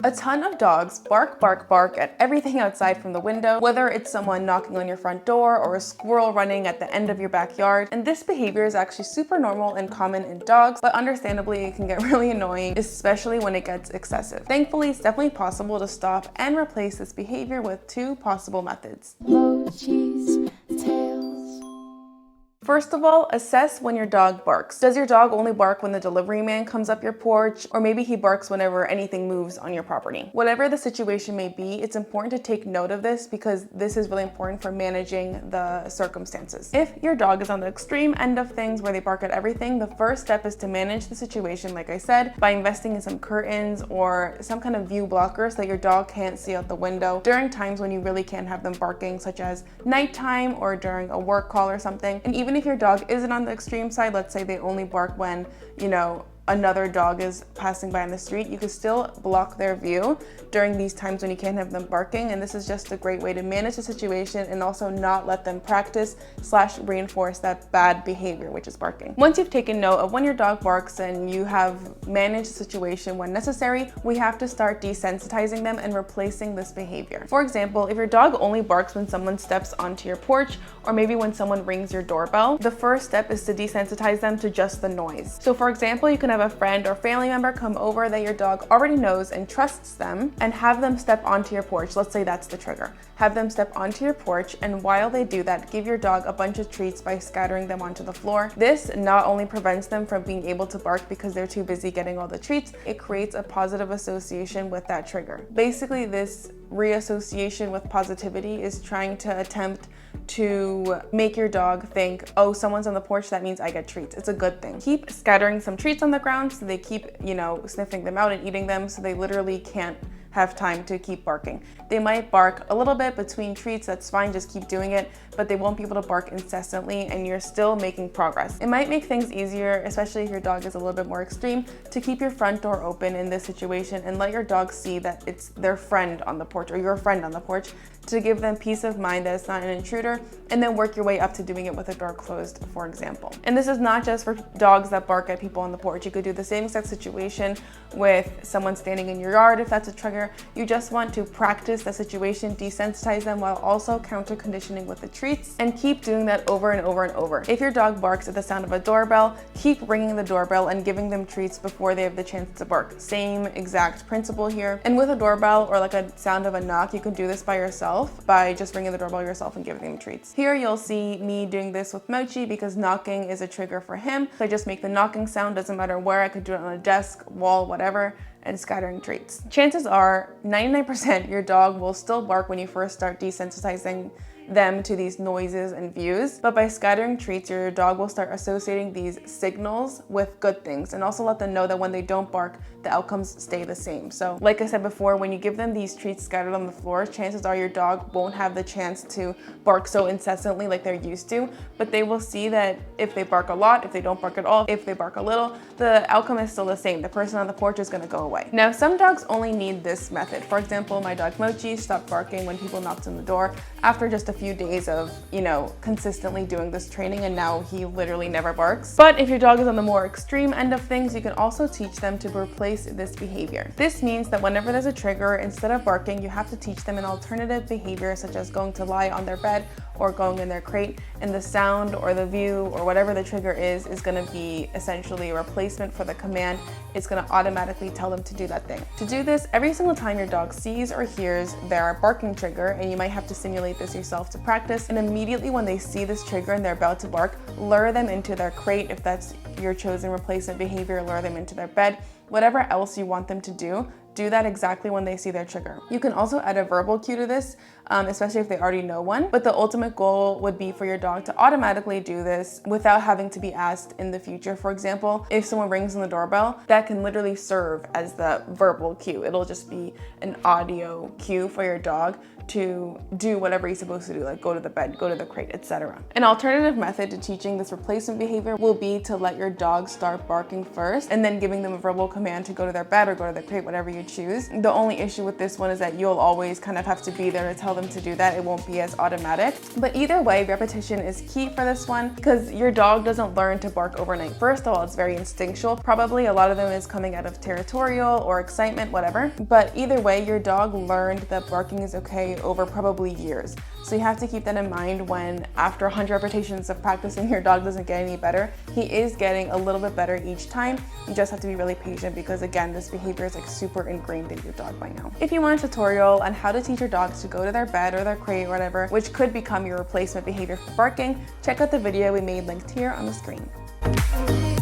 A ton of dogs bark, bark, bark at everything outside from the window, whether it's someone knocking on your front door or a squirrel running at the end of your backyard. And this behavior is actually super normal and common in dogs, but understandably it can get really annoying, especially when it gets excessive. Thankfully, it's definitely possible to stop and replace this behavior with two possible methods. Emojis, tails. First of all, assess when your dog barks. Does your dog only bark when the delivery man comes up your porch, or maybe he barks whenever anything moves on your property? Whatever the situation may be, it's important to take note of this because this is really important for managing the circumstances. If your dog is on the extreme end of things where they bark at everything, the first step is to manage the situation, like I said, by investing in some curtains or some kind of view blocker so that your dog can't see out the window during times when you really can't have them barking, such as nighttime or during a work call or something. And even if your dog isn't on the extreme side, let's say they only bark when, another dog is passing by on the street, you could still block their view during these times when you can't have them barking. And this is just a great way to manage the situation and also not let them practice/reinforce that bad behavior, which is barking. Once you've taken note of when your dog barks and you have managed the situation when necessary, we have to start desensitizing them and replacing this behavior. For example, if your dog only barks when someone steps onto your porch, or maybe when someone rings your doorbell, the first step is to desensitize them to just the noise. So for example, you can have a friend or family member come over that your dog already knows and trusts them, and have them step onto your porch. Let's say that's the trigger. Have them step onto your porch, and while they do that, give your dog a bunch of treats by scattering them onto the floor. This not only prevents them from being able to bark because they're too busy getting all the treats, it creates a positive association with that trigger. Basically, this reassociation with positivity is trying to attempt to make your dog think, oh, someone's on the porch, that means I get treats. It's a good thing. Keep scattering some treats on the ground so they keep, sniffing them out and eating them, so they literally can't have time to keep barking. They might bark a little bit between treats, that's fine, just keep doing it, but they won't be able to bark incessantly and you're still making progress. It might make things easier, especially if your dog is a little bit more extreme, to keep your front door open in this situation and let your dog see that it's their friend on the porch or your friend on the porch, to give them peace of mind that it's not an intruder, and then work your way up to doing it with the door closed, for example. And this is not just for dogs that bark at people on the porch. You could do the same exact situation with someone standing in your yard if that's a trigger. You just want to practice the situation, desensitize them while also counter conditioning with the treats, and keep doing that over and over and over. If your dog barks at the sound of a doorbell, keep ringing the doorbell and giving them treats before they have the chance to bark. Same exact principle here. And with a doorbell or like a sound of a knock, you can do this by yourself by just ringing the doorbell yourself and giving them treats. Here you'll see me doing this with Mochi because knocking is a trigger for him. So I just make the knocking sound, doesn't matter where, I could do it on a desk, wall, whatever, and scattering treats. Chances are 99% your dog will still bark when you first start desensitizing them to these noises and views, but by scattering treats, your dog will start associating these signals with good things, and also let them know that when they don't bark, the outcomes stay the same. So like I said before, when you give them these treats scattered on the floor, chances are your dog won't have the chance to bark so incessantly like they're used to, but they will see that if they bark a lot, if they don't bark at all, if they bark a little, the outcome is still the same. The person on the porch is gonna go away. Now, some dogs only need this method. For example, my dog Mochi stopped barking when people knocked on the door after just a few days of, consistently doing this training, and now he literally never barks. But if your dog is on the more extreme end of things, you can also teach them to replace this behavior. This means that whenever there's a trigger, instead of barking, you have to teach them an alternative behavior, such as going to lie on their bed or going in their crate, and the sound or the view or whatever the trigger is going to be essentially a replacement for the command. It's going to automatically tell them to do that thing. To do this, every single time your dog sees or hears their barking trigger, and you might have to simulate this yourself to practice, and immediately when they see this trigger and they're about to bark, lure them into their crate. If that's your chosen replacement behavior, lure them into their bed. Whatever else you want them to do that exactly when they see their trigger. You can also add a verbal cue to this, especially if they already know one, but the ultimate goal would be for your dog to automatically do this without having to be asked in the future. For example, if someone rings on the doorbell, that can literally serve as the verbal cue. It'll just be an audio cue for your dog to do whatever he's supposed to do, like go to the bed, go to the crate, etc. An alternative method to teaching this replacement behavior will be to let your dog start barking first and then giving them a verbal command to go to their bed or go to the crate, whatever you choose. The only issue with this one is that you'll always kind of have to be there to tell them to do that. It won't be as automatic. But either way, repetition is key for this one because your dog doesn't learn to bark overnight. First of all, it's very instinctual. Probably a lot of them is coming out of territorial or excitement, whatever. But either way, your dog learned that barking is okay over probably years. So you have to keep that in mind when after 100 repetitions of practicing, your dog doesn't get any better. He is getting a little bit better each time. You just have to be really patient because again, this behavior is like super ingrained in your dog by now. If you want a tutorial on how to teach your dogs to go to their bed or their crate or whatever, which could become your replacement behavior for barking, check out the video we made linked here on the screen.